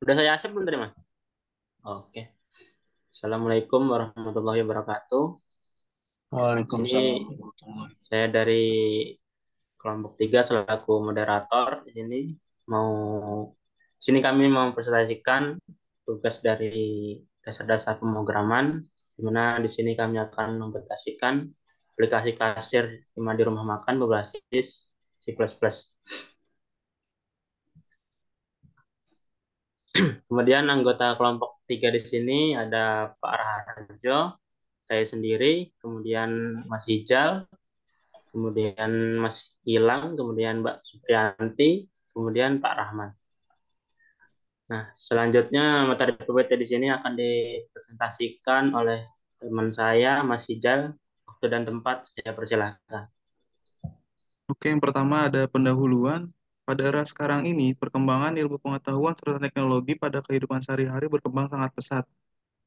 Udah saya accept belum tadi, Mas? Oke. Assalamualaikum warahmatullahi wabarakatuh. Di sini Waalaikumsalam warahmatullahi. saya dari kelompok 3 selaku moderator. Mau di sini kami mau mempresentasikan tugas dari dasar-dasar pemrograman, di mana di sini kami akan mempresentasikan aplikasi kasir di rumah makan berbasis C++. Kemudian anggota kelompok 3 di sini ada Pak Raharjo, saya sendiri, kemudian Mas Hijal, kemudian Mas Gilang, kemudian Mbak Supriyanti, kemudian Pak Rahman. Nah, selanjutnya materi PPT di sini akan dipresentasikan oleh teman saya, Mas Hijal. Waktu dan tempat saya persilahkan. Oke, yang pertama ada pendahuluan. Pada era sekarang ini, perkembangan ilmu pengetahuan serta teknologi pada kehidupan sehari-hari berkembang sangat pesat,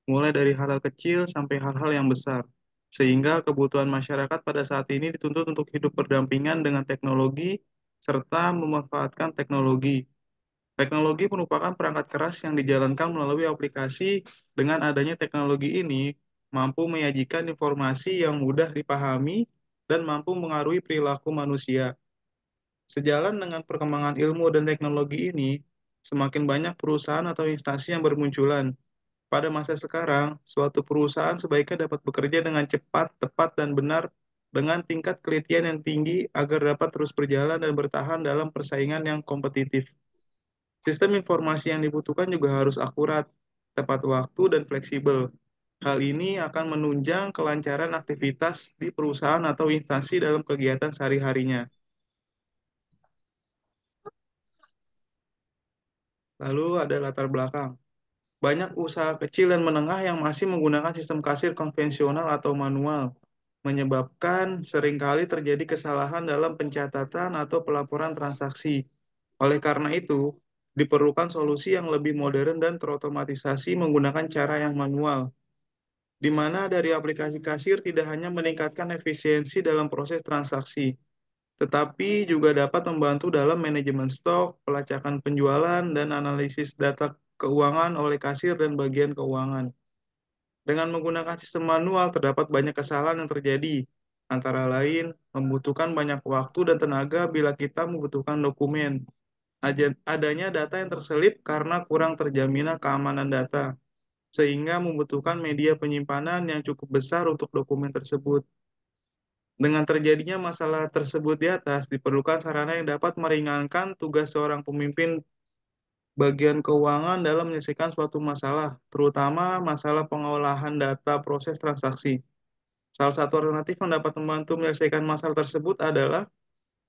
mulai dari hal-hal kecil sampai hal-hal yang besar. Sehingga kebutuhan masyarakat pada saat ini dituntut untuk hidup berdampingan dengan teknologi serta memanfaatkan teknologi. Teknologi merupakan perangkat keras yang dijalankan melalui aplikasi. Dengan adanya teknologi ini, mampu menyajikan informasi yang mudah dipahami dan mampu mengaruhi perilaku manusia. Sejalan dengan perkembangan ilmu dan teknologi ini, semakin banyak perusahaan atau instansi yang bermunculan. Pada masa sekarang, suatu perusahaan sebaiknya dapat bekerja dengan cepat, tepat, dan benar dengan tingkat kelitian yang tinggi agar dapat terus berjalan dan bertahan dalam persaingan yang kompetitif. Sistem informasi yang dibutuhkan juga harus akurat, tepat waktu, dan fleksibel. Hal ini akan menunjang kelancaran aktivitas di perusahaan atau instansi dalam kegiatan sehari-harinya. Lalu ada latar belakang. Banyak usaha kecil dan menengah yang masih menggunakan sistem kasir konvensional atau manual, menyebabkan seringkali terjadi kesalahan dalam pencatatan atau pelaporan transaksi. Oleh karena itu, diperlukan solusi yang lebih modern dan terotomatisasi menggunakan cara yang manual, di mana dari aplikasi kasir tidak hanya meningkatkan efisiensi dalam proses transaksi, tetapi juga dapat membantu dalam manajemen stok, pelacakan penjualan, dan analisis data keuangan oleh kasir dan bagian keuangan. Dengan menggunakan sistem manual, terdapat banyak kesalahan yang terjadi, antara lain membutuhkan banyak waktu dan tenaga bila kita membutuhkan dokumen. Adanya data yang terselip karena kurang terjaminnya keamanan data, sehingga membutuhkan media penyimpanan yang cukup besar untuk dokumen tersebut. Dengan terjadinya masalah tersebut di atas, diperlukan sarana yang dapat meringankan tugas seorang pemimpin bagian keuangan dalam menyelesaikan suatu masalah, terutama masalah pengolahan data proses transaksi. Salah satu alternatif yang dapat membantu menyelesaikan masalah tersebut adalah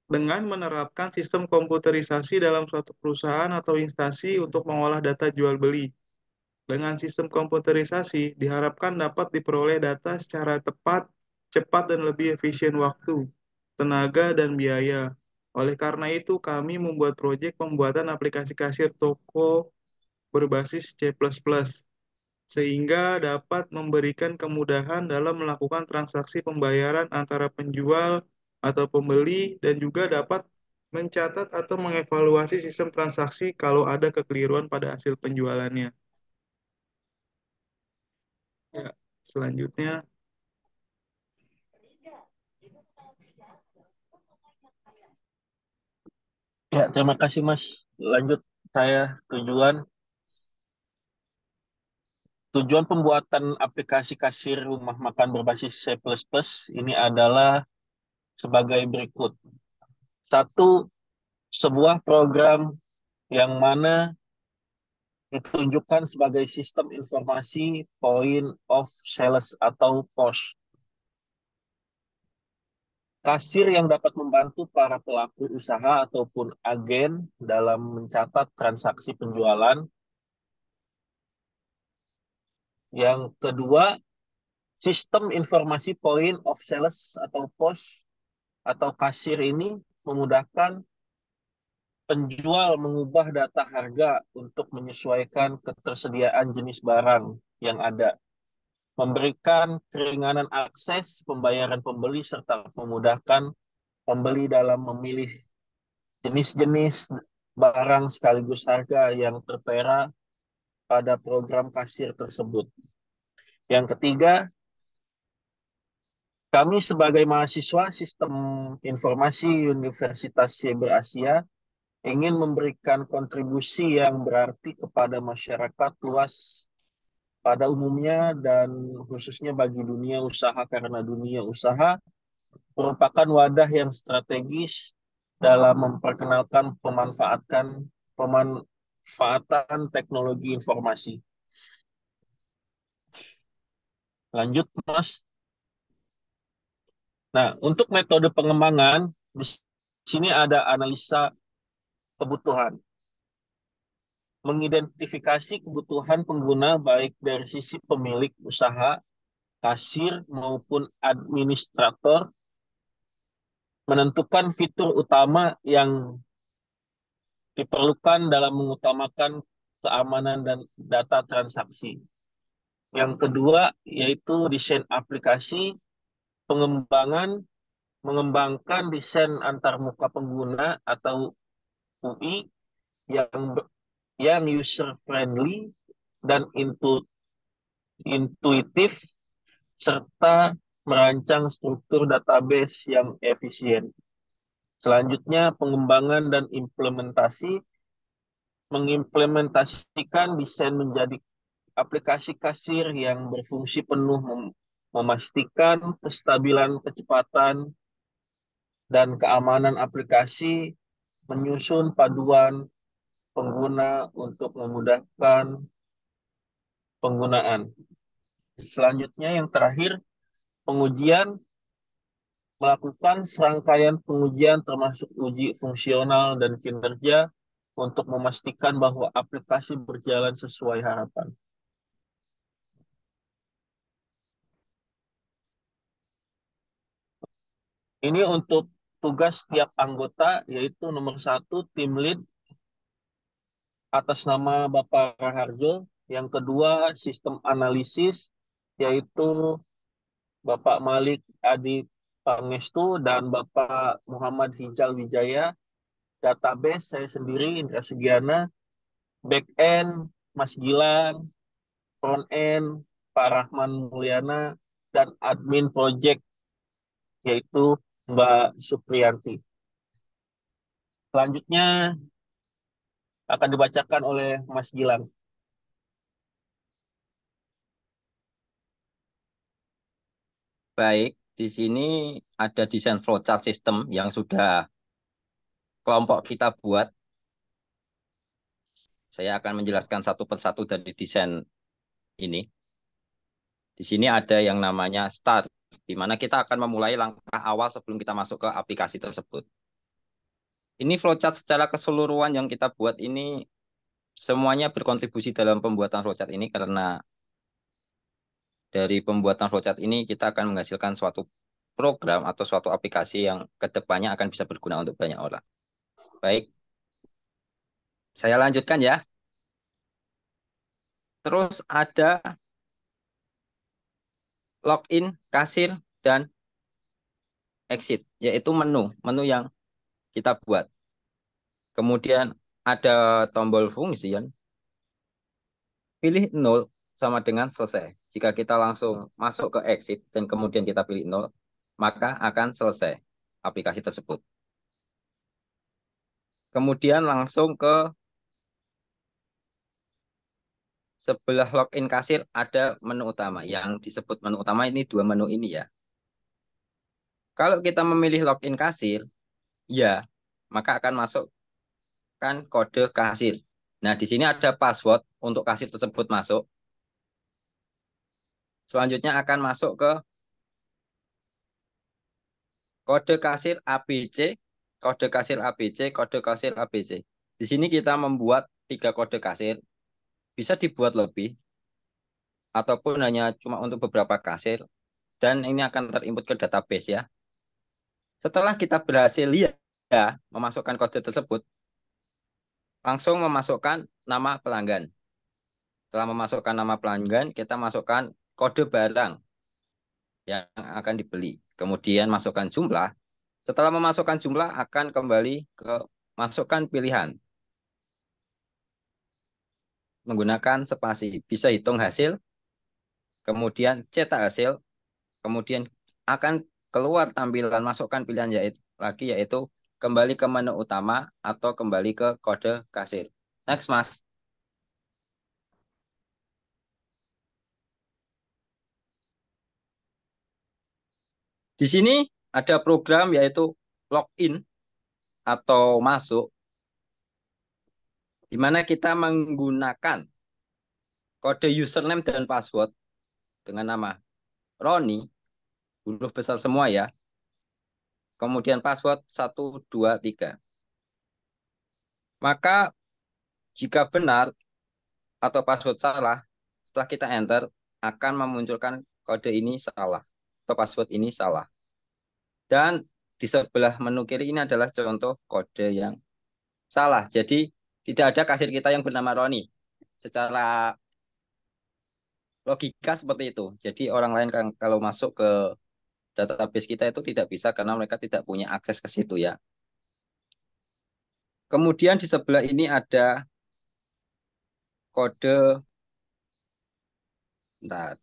dengan menerapkan sistem komputerisasi dalam suatu perusahaan atau instansi untuk mengolah data jual beli. Dengan sistem komputerisasi, diharapkan dapat diperoleh data secara tepat, cepat, dan lebih efisien waktu, tenaga, dan biaya. Oleh karena itu, kami membuat proyek pembuatan aplikasi kasir toko berbasis C++, sehingga dapat memberikan kemudahan dalam melakukan transaksi pembayaran antara penjual atau pembeli, dan juga dapat mencatat atau mengevaluasi sistem transaksi kalau ada kekeliruan pada hasil penjualannya. Ya, selanjutnya, Ya, terima kasih Mas. Lanjut saya tujuan tujuan pembuatan aplikasi kasir rumah makan berbasis C++ ini adalah sebagai berikut. Satu, sebuah program yang mana ditunjukkan sebagai sistem informasi point of sales atau POS. Kasir yang dapat membantu para pelaku usaha ataupun agen dalam mencatat transaksi penjualan. Yang kedua, sistem informasi point of sales atau POS atau kasir ini memudahkan penjual mengubah data harga untuk menyesuaikan ketersediaan jenis barang yang ada, memberikan keringanan akses pembayaran pembeli serta memudahkan pembeli dalam memilih jenis-jenis barang sekaligus harga yang tertera pada program kasir tersebut. Yang ketiga, kami sebagai mahasiswa Sistem Informasi Universitas Cyber Asia ingin memberikan kontribusi yang berarti kepada masyarakat luas pada umumnya dan khususnya bagi dunia usaha, karena dunia usaha merupakan wadah yang strategis dalam memperkenalkan pemanfaatan teknologi informasi. Lanjut, Mas. Nah, untuk metode pengembangan, di sini ada analisa kebutuhan. Mengidentifikasi kebutuhan pengguna baik dari sisi pemilik usaha, kasir, maupun administrator, menentukan fitur utama yang diperlukan dalam mengutamakan keamanan dan data transaksi. Yang kedua, yaitu desain aplikasi, mengembangkan desain antarmuka pengguna atau UI yang user friendly dan intuitif, serta merancang struktur database yang efisien. Selanjutnya, pengembangan dan implementasi, mengimplementasikan desain menjadi aplikasi kasir yang berfungsi penuh, memastikan kestabilan, kecepatan, dan keamanan aplikasi, menyusun paduan pengguna untuk memudahkan penggunaan. Selanjutnya yang terakhir, pengujian, melakukan serangkaian pengujian termasuk uji fungsional dan kinerja untuk memastikan bahwa aplikasi berjalan sesuai harapan. Ini untuk tugas setiap anggota, yaitu nomor 1, tim lead atas nama Bapak Raharjo. Yang kedua, sistem analisis, yaitu Bapak Malik Adi Pangestu dan Bapak Muhammad Hijal Wijaya. Database, saya sendiri, Indra Sugiana. Back end, Mas Gilang. Front end, Pak Rahman Mulyana. Dan admin project, yaitu Mbak Supriyanti. Selanjutnya akan dibacakan oleh Mas Gilang. Baik, di sini ada desain flowchart sistem yang sudah kelompok kita buat. Saya akan menjelaskan satu persatu dari desain ini. Di sini ada yang namanya start, di mana kita akan memulai langkah awal sebelum kita masuk ke aplikasi tersebut. Ini flowchart secara keseluruhan yang kita buat ini semuanya berkontribusi dalam pembuatan flowchart ini, karena dari pembuatan flowchart ini kita akan menghasilkan suatu program atau suatu aplikasi yang kedepannya akan bisa berguna untuk banyak orang. Baik, saya lanjutkan ya. Terus ada login, kasir, dan exit, yaitu menu yang kita buat. Kemudian ada tombol fungsi, pilih 0 sama dengan selesai. Jika kita langsung masuk ke exit dan kemudian kita pilih 0, maka akan selesai aplikasi tersebut. Kemudian langsung ke sebelah login kasir ada menu utama. Yang disebut menu utama ini 2 menu ini ya. Kalau kita memilih login kasir, ya, maka akan masukkan kode kasir. Nah, di sini ada password untuk kasir tersebut masuk. Selanjutnya akan masuk ke kode kasir ABC, kode kasir ABC, kode kasir ABC. Di sini kita membuat 3 kode kasir. Bisa dibuat lebih, ataupun hanya cuma untuk beberapa kasir. Dan ini akan terinput ke database ya. Setelah kita berhasil memasukkan kode tersebut, langsung memasukkan nama pelanggan. Setelah memasukkan nama pelanggan, kita masukkan kode barang yang akan dibeli. Kemudian masukkan jumlah. Setelah memasukkan jumlah, akan kembali ke masukkan pilihan. menggunakan spasi. Bisa hitung hasil, kemudian cetak hasil, kemudian akan keluar tampilan masukkan pilihan yaitu kembali ke menu utama atau kembali ke kode kasir. Next, Mas. Di sini ada program yaitu login atau masuk, di mana kita menggunakan kode username dan password dengan nama Roni, huruf besar semua ya. Kemudian password 123. Maka jika benar atau password salah, setelah kita enter akan memunculkan kode ini salah atau password ini salah. Dan di sebelah menu kiri ini adalah contoh kode yang salah. Jadi tidak ada kasir kita yang bernama Roni. Secara logika seperti itu. Jadi orang lain kan kalau masuk ke database kita itu tidak bisa karena mereka tidak punya akses ke situ ya. Kemudian di sebelah ini ada kode, bentar,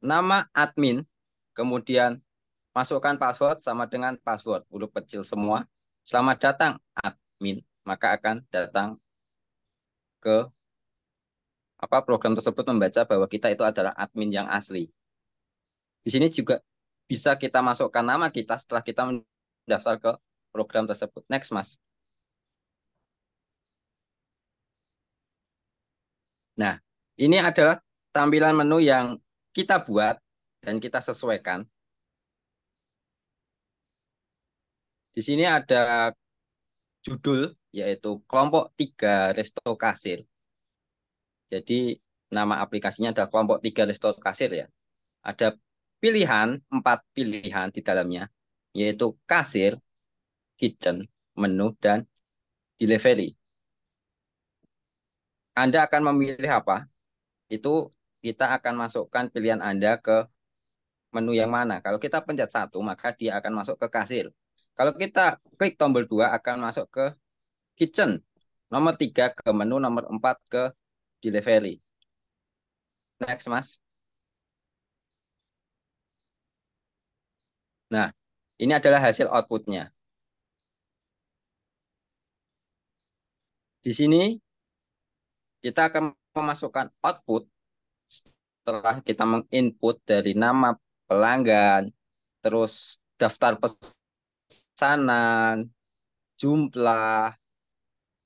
nama admin, kemudian masukkan password sama dengan password huruf kecil semua. Selamat datang admin, maka akan datang ke program tersebut membaca bahwa kita itu adalah admin yang asli. Di sini juga bisa kita masukkan nama kita setelah kita mendaftar ke program tersebut. Next, Mas. Nah, ini adalah tampilan menu yang kita buat dan kita sesuaikan. Di sini ada judul, yaitu kelompok 3 Resto Kasir. Jadi, nama aplikasinya adalah kelompok 3 Resto Kasir ya. Ada pilihan, 4 pilihan di dalamnya, yaitu kasir, kitchen, menu, dan delivery. Anda akan memilih apa? Itu kita akan masukkan pilihan Anda ke menu yang mana. Kalau kita pencet 1, maka dia akan masuk ke kasir. Kalau kita klik tombol 2, akan masuk ke kitchen. Nomor 3 ke menu, nomor 4 ke delivery. Next, Mas. Nah, ini adalah hasil outputnya. Di sini kita akan memasukkan output setelah kita menginput dari nama pelanggan, terus daftar pesanan, jumlah,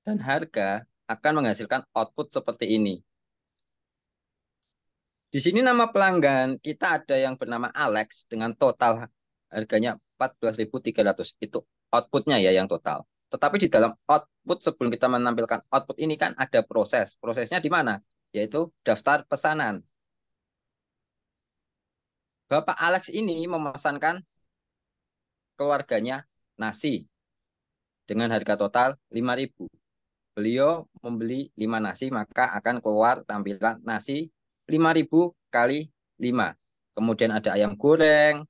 dan harga akan menghasilkan output seperti ini. Di sini nama pelanggan kita ada yang bernama Alex dengan total harganya 14.300. Itu outputnya ya yang total. Tetapi di dalam output sebelum kita menampilkan output ini kan ada proses. Prosesnya di mana? Yaitu daftar pesanan. Bapak Alex ini memesankan keluarganya nasi dengan harga total 5.000. Beliau membeli 5 nasi, maka akan keluar tampilan nasi 5.000 kali 5. Kemudian ada ayam goreng,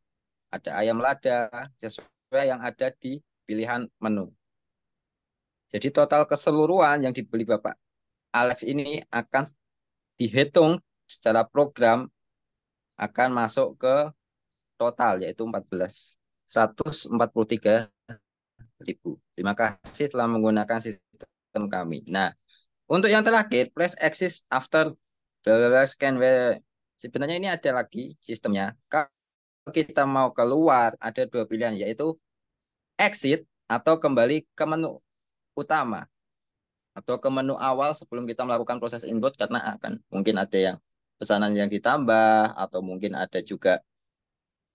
ada ayam lada, sesuai yang ada di pilihan menu. Jadi total keseluruhan yang dibeli Bapak Alex ini akan dihitung secara program akan masuk ke total yaitu 143.000. Terima kasih telah menggunakan sistem kami. Nah, untuk yang terakhir, press exit after scan. Sebenarnya ini ada lagi sistemnya. Kalau kita mau keluar, ada 2 pilihan, yaitu exit atau kembali ke menu utama. Atau ke menu awal sebelum kita melakukan proses input, karena akan mungkin ada yang pesanan yang ditambah, atau mungkin ada juga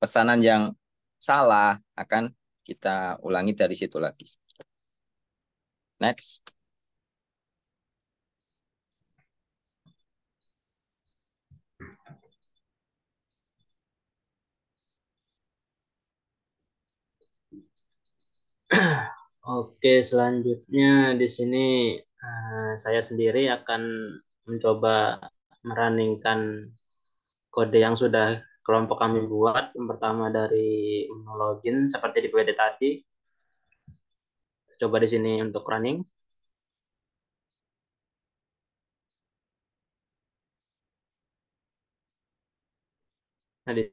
pesanan yang salah, akan kita ulangi dari situ lagi. Next. Oke, selanjutnya di sini saya sendiri akan mencoba meraningkan kode yang sudah kelompok kami buat. Yang pertama dari menu login seperti di PPT tadi. Coba di sini untuk running. Nah, di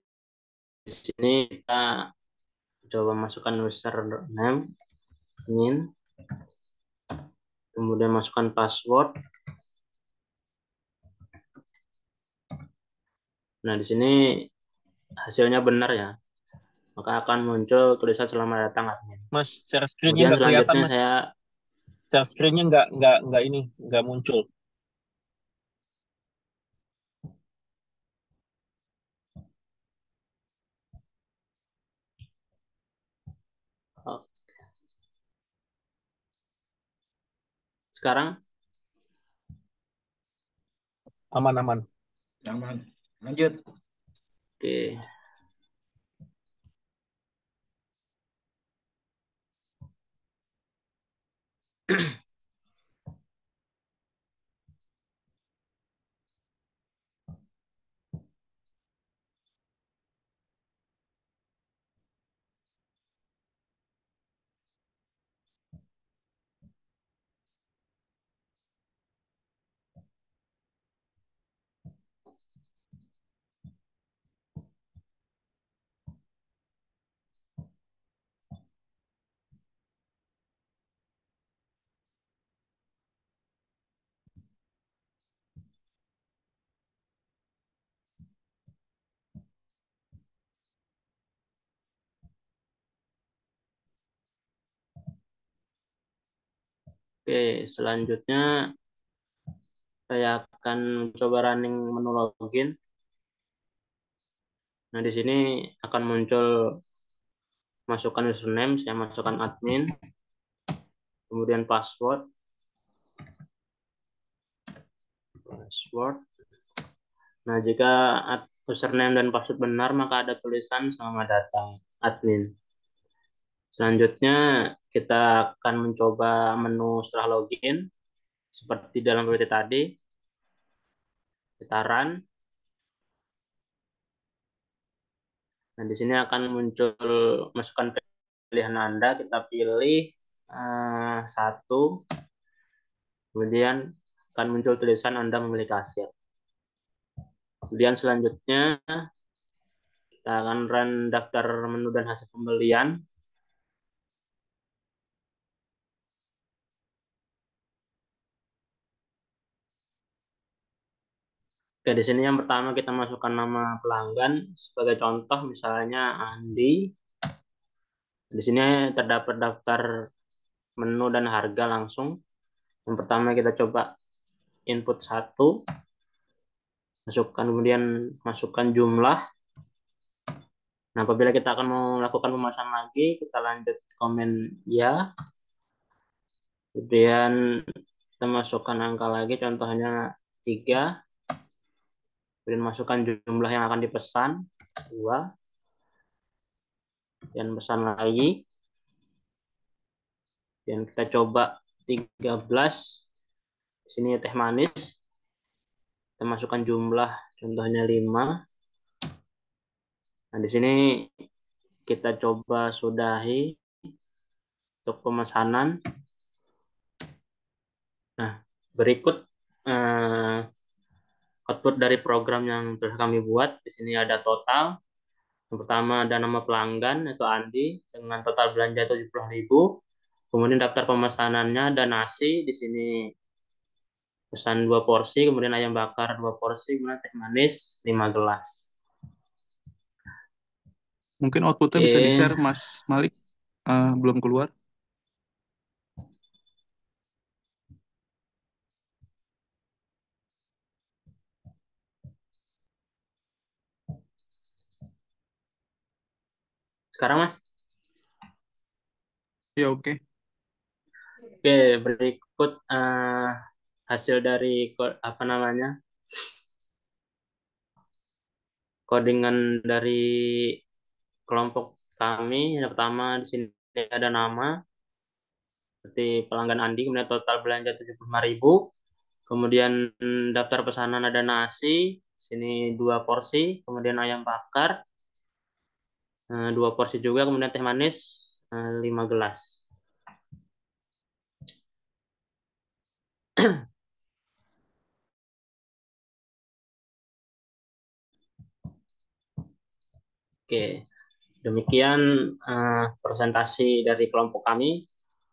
sini kita coba masukkan username, admin, kemudian masukkan password. Nah, di sini hasilnya benar ya, maka akan muncul tulisan selamat datang admin. Mas, share screen-nya Kemudian nggak kelihatan, selanjutnya Mas. saya Share screen-nya nggak muncul. oh, sekarang Aman-aman. Aman. Lanjut. oke. Oke, selanjutnya saya akan mencoba running menu login. Nah, di sini akan muncul masukkan username, saya masukkan admin, kemudian password. Nah, jika username dan password benar, maka ada tulisan selamat datang admin. Selanjutnya kita akan mencoba menu setelah login seperti dalam PPT tadi. Kita run. Nah, di sini akan muncul masukkan pilihan Anda, kita pilih satu, kemudian akan muncul tulisan Anda memilih kasir. Kemudian selanjutnya kita akan run daftar menu dan hasil pembelian. Oke, di sini yang pertama kita masukkan nama pelanggan sebagai contoh, misalnya Andi. Di sini terdapat daftar menu dan harga langsung. Yang pertama kita coba input 1, kemudian masukkan jumlah. Nah, apabila kita akan mau melakukan pemasangan lagi, kita lanjut komen ya. Kemudian kita masukkan angka lagi, contohnya 3. Kemudian masukkan jumlah yang akan dipesan, 2. Dan pesan lagi. Dan kita coba 13. Di sini teh manis. Kita masukkan jumlah, contohnya 5. Nah, di sini kita coba sudahi untuk pemesanan. Nah, berikut output dari program yang telah kami buat. Di sini ada total. Yang pertama ada nama pelanggan, yaitu Andi, dengan total belanja 70.000. Kemudian daftar pemesanannya ada nasi, di sini pesan 2 porsi, kemudian ayam bakar 2 porsi, kemudian teh manis 5 gelas. Mungkin outputnya bisa di-share, Oke, Mas Malik. Belum keluar. sekarang Mas. Ya, oke. Oke, berikut hasil dari apa namanya codingan dari kelompok kami. Yang pertama di sini ada nama seperti pelanggan Andi, kemudian total belanja 75.000. Kemudian daftar pesanan ada nasi, sini 2 porsi, kemudian ayam bakar 2 porsi juga, kemudian teh manis 5 gelas. Oke, demikian presentasi dari kelompok kami.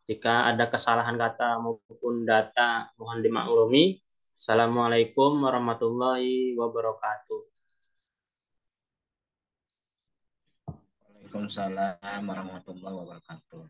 Jika ada kesalahan kata maupun data, mohon dimaklumi. Assalamualaikum warahmatullahi wabarakatuh. Waalaikumsalam warahmatullahi wabarakatuh.